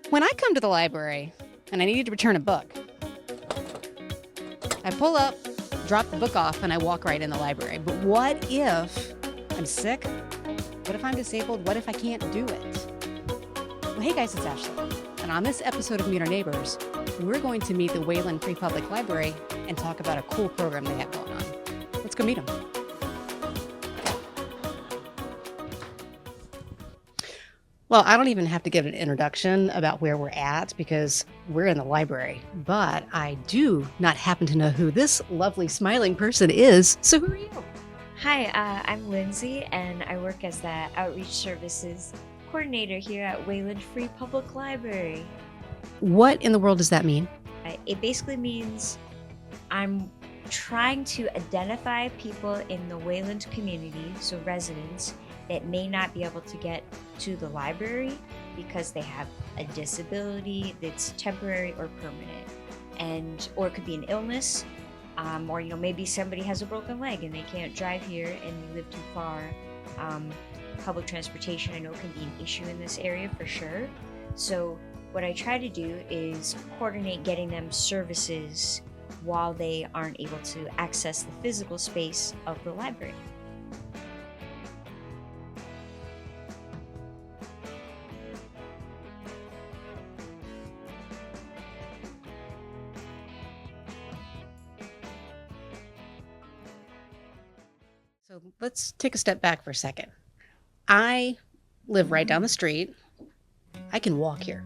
When I come to the library and I need to return a book, I pull up, drop the book off, and I walk right in the library. But what if I'm sick? What if I'm disabled? What if I can't do it? Well, hey guys, it's Ashley. And on this episode of Meet Our Neighbors, we're going to meet the Wayland Free Public Library and talk about a cool program they have going on. Let's go meet them. Well, I don't even have to give an introduction about where we're at because we're in the library, but I do not happen to know who this lovely smiling person is. So who are you? Hi, I'm Lindsey, and I work as the Outreach Services Coordinator here at Wayland Free Public Library. What in the world does that mean? It basically means I'm trying to identify people in the Wayland community, so residents, that may not be able to get to the library because they have a disability that's temporary or permanent, or it could be an illness, or maybe somebody has a broken leg and they can't drive here and they live too far. Public transportation I know can be an issue in this area for sure. So what I try to do is coordinate getting them services while they aren't able to access the physical space of the library. So let's take a step back for a second. I live right down the street. I can walk here.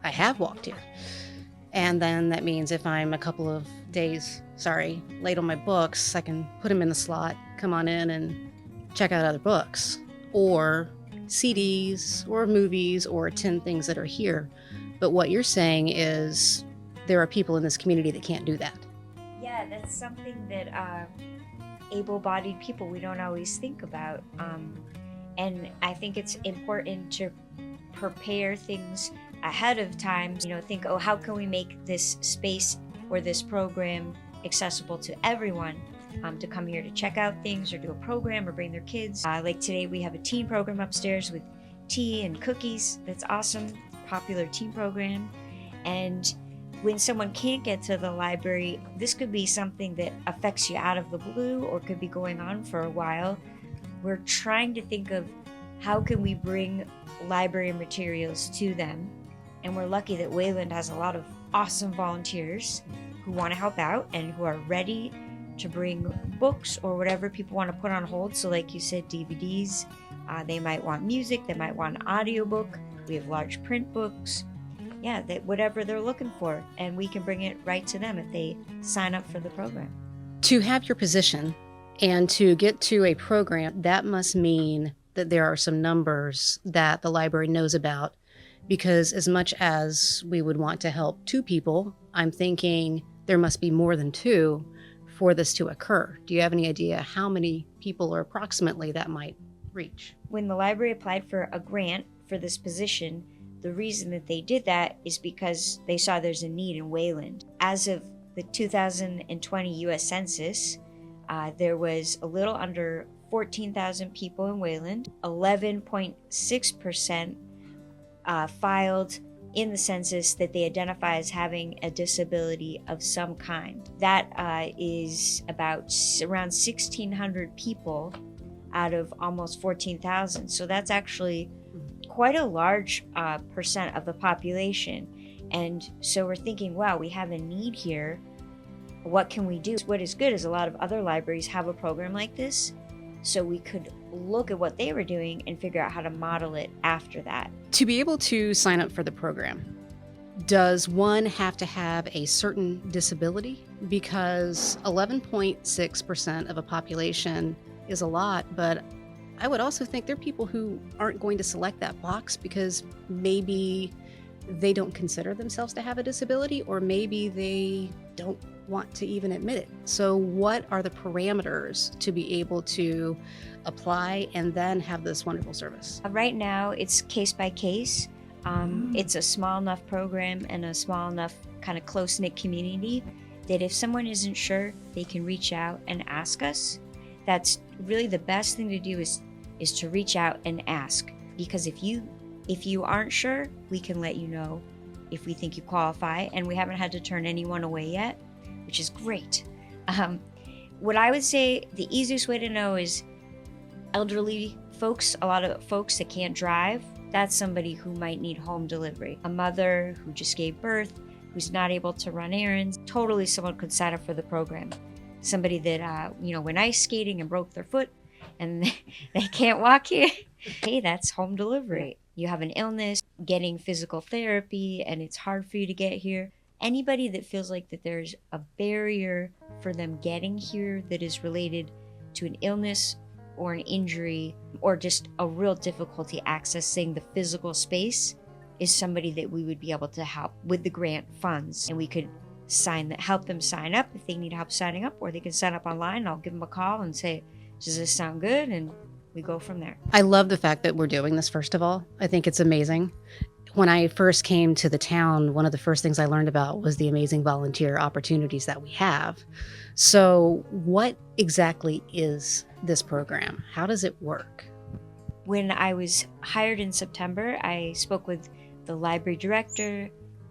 I have walked here. And then that means if I'm a couple of days, late on my books, I can put them in the slot, come on in and check out other books or CDs or movies or attend things that are here. But what you're saying is there are people in this community that can't do that. Yeah, that's something that able-bodied people we don't always think about. And I think it's important to prepare things ahead of time, think, how can we make this space or this program accessible to everyone to come here to check out things or do a program or bring their kids. Like today we have a teen program upstairs with tea and cookies. That's awesome, popular teen program. And when someone can't get to the library, this could be something that affects you out of the blue or could be going on for a while. We're trying to think of how can we bring library materials to them. And we're lucky that Wayland has a lot of awesome volunteers who want to help out and who are ready to bring books or whatever people want to put on hold. So like you said, DVDs, they might want music, they might want an audiobook. We have large print books. Yeah, whatever they're looking for, and we can bring it right to them if they sign up for the program. To have your position and to get to a program, that must mean that there are some numbers that the library knows about, because as much as we would want to help two people, I'm thinking there must be more than two for this to occur. Do you have any idea how many people or approximately that might reach? When the library applied for a grant for this position, the reason that they did that is because they saw there's a need in Wayland. As of the 2020 U.S. Census, there was a little under 14,000 people in Wayland. 11.6% filed in the census that they identify as having a disability of some kind. That is about around 1,600 people out of almost 14,000. So that's actually quite a large percent of the population. And so we're thinking, wow, we have a need here. What can we do? What is good is a lot of other libraries have a program like this. So we could look at what they were doing and figure out how to model it after that. To be able to sign up for the program, does one have to have a certain disability? Because 11.6% of a population is a lot, but I would also think there are people who aren't going to select that box because maybe they don't consider themselves to have a disability, or maybe they don't want to even admit it. So what are the parameters to be able to apply and then have this wonderful service? Right now, it's case by case. It's a small enough program and a small enough kind of close-knit community that if someone isn't sure, they can reach out and ask us. That's really the best thing to do, is is to reach out and ask, because if you aren't sure, we can let you know if we think you qualify, and we haven't had to turn anyone away yet, which is great. What I would say the easiest way to know is elderly folks, a lot of folks that can't drive, that's somebody who might need home delivery. A mother who just gave birth, who's not able to run errands, totally someone could sign up for the program. Somebody that, went ice skating and broke their foot and they can't walk here. Hey, that's home delivery. You have an illness, getting physical therapy, and it's hard for you to get here. Anybody that feels like that there's a barrier for them getting here that is related to an illness or an injury or just a real difficulty accessing the physical space is somebody that we would be able to help with the grant funds. And we could help them sign up if they need help signing up, or they can sign up online. I'll give them a call and say, does this sound good? And we go from there. I love the fact that we're doing this, first of all. I think it's amazing. When I first came to the town, one of the first things I learned about was the amazing volunteer opportunities that we have. So what exactly is this program? How does it work? When I was hired in September, I spoke with the library director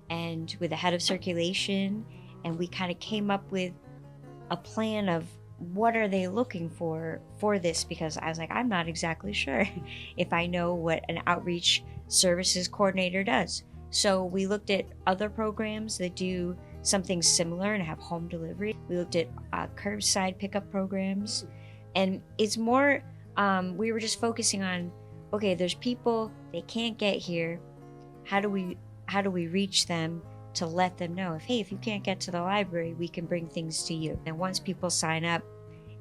and with the head of circulation, and we kind of came up with a plan of what are they looking for this, because I was like, I'm not exactly sure if I know what an outreach services coordinator does. So we looked at other programs that do something similar and have home delivery. We looked at curbside pickup programs, and it's more we were just focusing on, okay, there's people, they can't get here. How do we reach them to let them know if you can't get to the library, we can bring things to you. And once people sign up,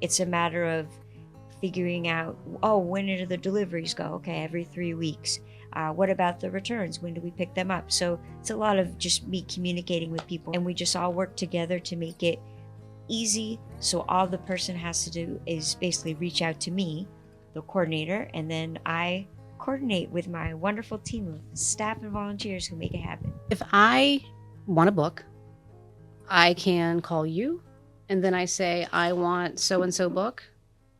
it's a matter of figuring out, when do the deliveries go? Okay, every 3 weeks. What about the returns? When do we pick them up? So it's a lot of just me communicating with people, and we just all work together to make it easy. So all the person has to do is basically reach out to me, the coordinator, and then I coordinate with my wonderful team of staff and volunteers who make it happen. If I want a book, I can call you, and then I say, I want so-and-so book,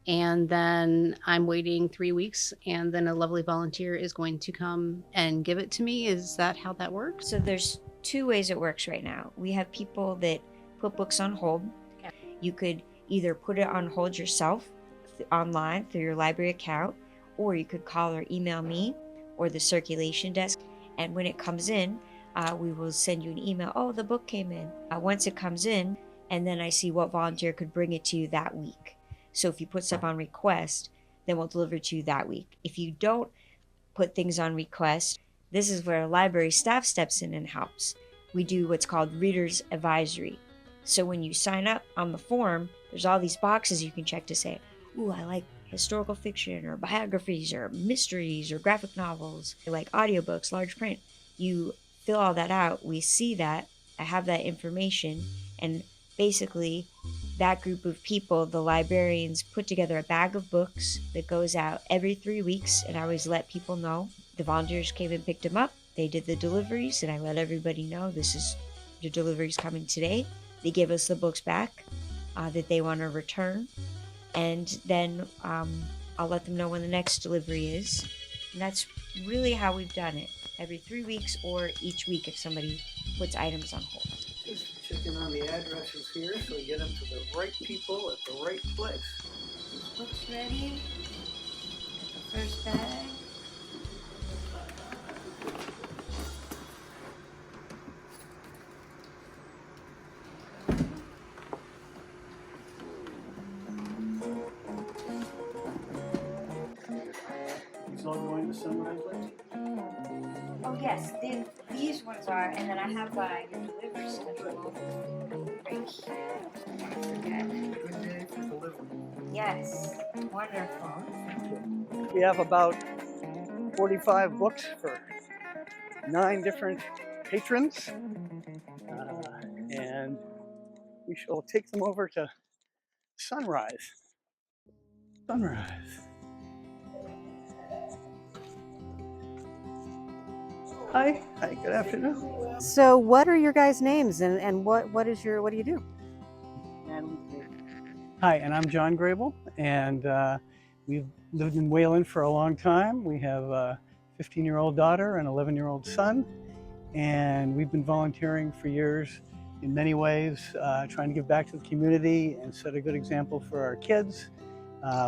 and then I'm waiting 3 weeks, and then a lovely volunteer is going to come and give it to me. Is that how that works? So there's 2 ways it works right now. We have people that put books on hold. Okay. You could either put it on hold yourself online through your library account, or you could call or email me or the circulation desk. And when it comes in, we will send you an email. The book came in. Once it comes in, and then I see what volunteer could bring it to you that week. So if you put stuff on request, then we'll deliver it to you that week. If you don't put things on request, this is where library staff steps in and helps. We do what's called reader's advisory. So when you sign up on the form, there's all these boxes you can check to say, I like historical fiction or biographies or mysteries or graphic novels. I like audiobooks, large print. You fill all that out. We see that. I have that information. And basically, that group of people, the librarians, put together a bag of books that goes out every 3 weeks, and I always let people know. The volunteers came and picked them up. They did the deliveries, and I let everybody know your delivery's coming today. They give us the books back that they want to return, and then I'll let them know when the next delivery is. And that's really how we've done it. Every 3 weeks or each week if somebody puts items on hold. Just checking on the addresses here so we get them to the right people at the right place. Books ready? The first bag. These all going to Sunrise Lake? Oh yes, these ones are, and then I have your delivery schedule right here. Good day for delivery. Yes, wonderful. We have about 45 books for 9 different patrons, and we shall take them over to Sunrise. Hi, good afternoon. So what are your guys' names and what do you do? Hi, and I'm John Grable, and we've lived in Wayland for a long time. We have a 15-year-old daughter and 11-year-old son, and we've been volunteering for years in many ways, trying to give back to the community and set a good example for our kids.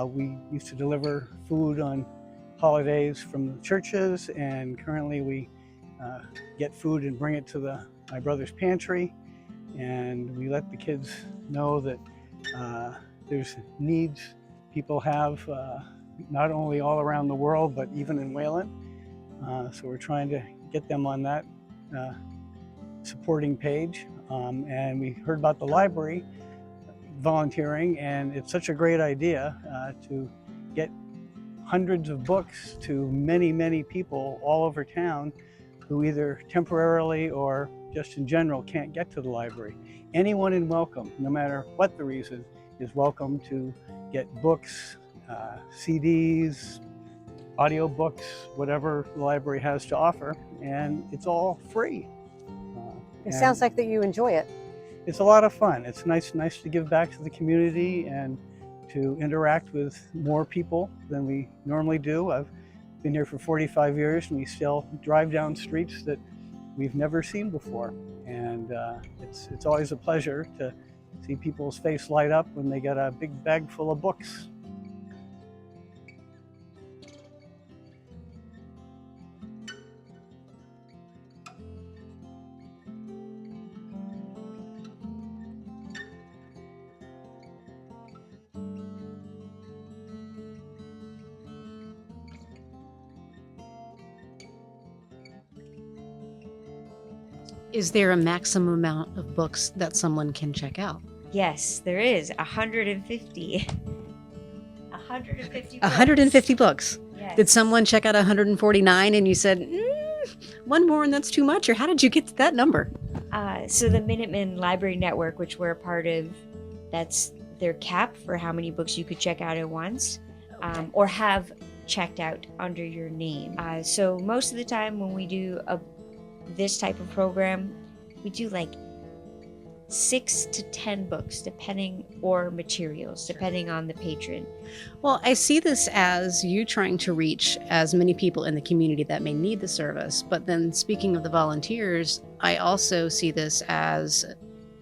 We used to deliver food on holidays from the churches, and currently we get food and bring it to my brother's pantry, and we let the kids know that there's needs people have, not only all around the world, but even in Wayland. So we're trying to get them on that supporting page. And we heard about the library volunteering, and it's such a great idea to get hundreds of books to many, many people all over town who either temporarily or just in general can't get to the library. Anyone is welcome, no matter what the reason, is welcome to get books, CDs, audiobooks, whatever the library has to offer, and it's all free. It sounds like that you enjoy it. It's a lot of fun. It's nice to give back to the community and to interact with more people than we normally do. I've been here for 45 years, and we still drive down streets that we've never seen before. And it's always a pleasure to see people's face light up when they get a big bag full of books. Is there a maximum amount of books that someone can check out? Yes, there is 150. 150 books. 150 books. Yes. Did someone check out 149 and you said, one more and that's too much? Or how did you get to that number? So the Minuteman Library Network, which we're a part of, that's their cap for how many books you could check out at once, or have checked out under your name. So most of the time when we do this type of program, we do like 6 to 10 books, or materials, depending on the patron. Well, I see this as you trying to reach as many people in the community that may need the service. But then speaking of the volunteers, I also see this as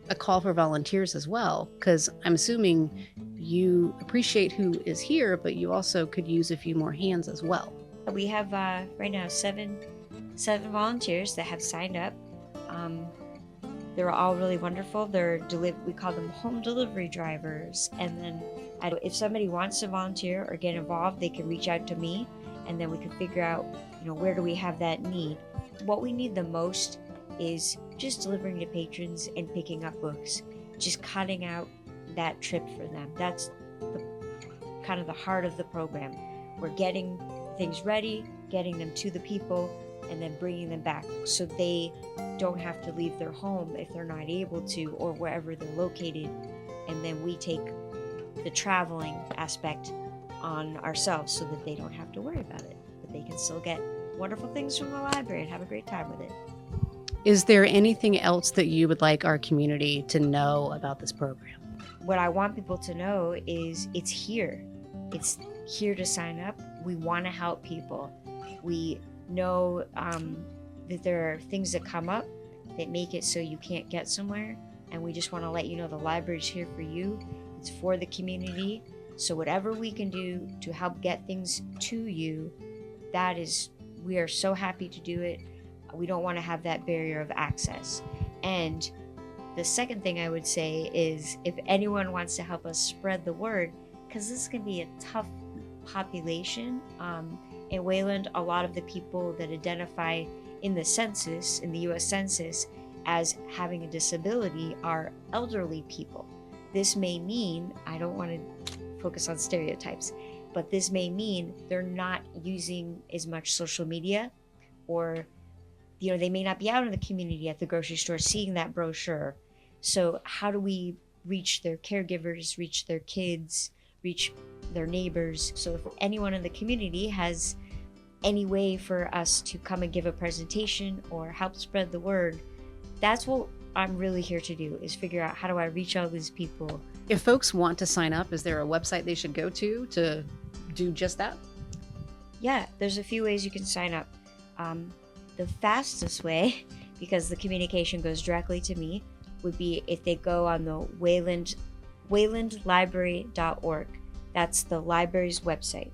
a call for volunteers as well, because I'm assuming you appreciate who is here, but you also could use a few more hands as well. We have right now seven volunteers that have signed up. They're all really wonderful. We call them home delivery drivers. And then if somebody wants to volunteer or get involved, they can reach out to me, and then we can figure out, where do we have that need. What we need the most is just delivering to patrons and picking up books, just cutting out that trip for them. That's kind of the heart of the program. We're getting things ready, getting them to the people, and then bringing them back so they don't have to leave their home if they're not able to, or wherever they're located. And then we take the traveling aspect on ourselves so that they don't have to worry about it, but they can still get wonderful things from the library and have a great time with it. Is there anything else that you would like our community to know about this program? What I want people to know is it's here. It's here to sign up. We want to help people. We know that there are things that come up that make it so you can't get somewhere, and we just want to let you know the library's here for you. It's for the community. So whatever we can do to help get things to you, we are so happy to do it. We don't want to have that barrier of access. And the second thing I would say is, if anyone wants to help us spread the word, because this can be a tough population. In Wayland, a lot of the people that identify in the census, in the U.S. Census, as having a disability are elderly people. This may mean, I don't want to focus on stereotypes, but this may mean they're not using as much social media, or they may not be out in the community at the grocery store seeing that brochure. So how do we reach their caregivers, reach their kids, reach their neighbors? So if anyone in the community has any way for us to come and give a presentation or help spread the word, that's what I'm really here to do, is figure out how do I reach all these people. If folks want to sign up, is there a website they should go to do just that? Yeah, there's a few ways you can sign up. The fastest way, because the communication goes directly to me, would be if they go on the waylandlibrary.org. That's the library's website.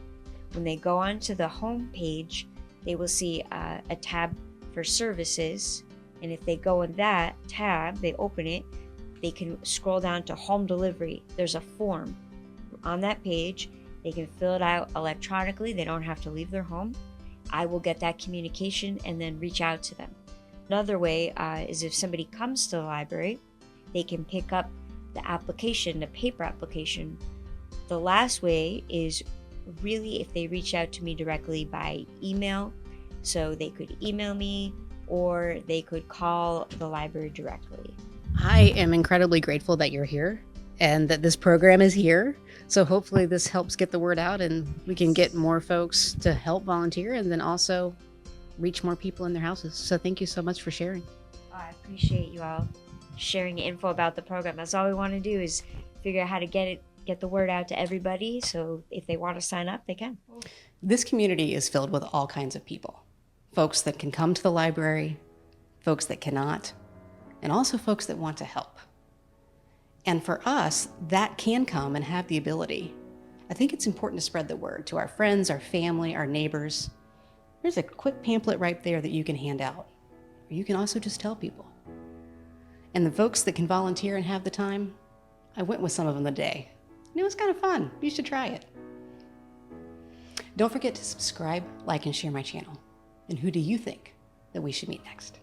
When they go onto the home page, they will see a tab for services, and if they go in that tab, they open it, they can scroll down to home delivery. There's a form on that page. They can fill it out electronically. They don't have to leave their home. I will get that communication and then reach out to them. Another way is if somebody comes to the library, they can pick up the application, the paper application. The last way is really if they reach out to me directly by email. So they could email me or they could call the library directly. I am incredibly grateful that you're here and that this program is here. So hopefully this helps get the word out and we can get more folks to help volunteer and then also reach more people in their houses. So thank you so much for sharing. I appreciate you all sharing info about the program. That's all we want to do is figure out how to get the word out to everybody. So if they want to sign up, they can. This community is filled with all kinds of people. Folks that can come to the library, folks that cannot, and also folks that want to help. And for us, that can come and have the ability. I think it's important to spread the word to our friends, our family, our neighbors. There's a quick pamphlet right there that you can hand out. Or you can also just tell people. And the folks that can volunteer and have the time, I went with some of them today. And it was kind of fun. You should try it. Don't forget to subscribe, like, and share my channel. And who do you think that we should meet next?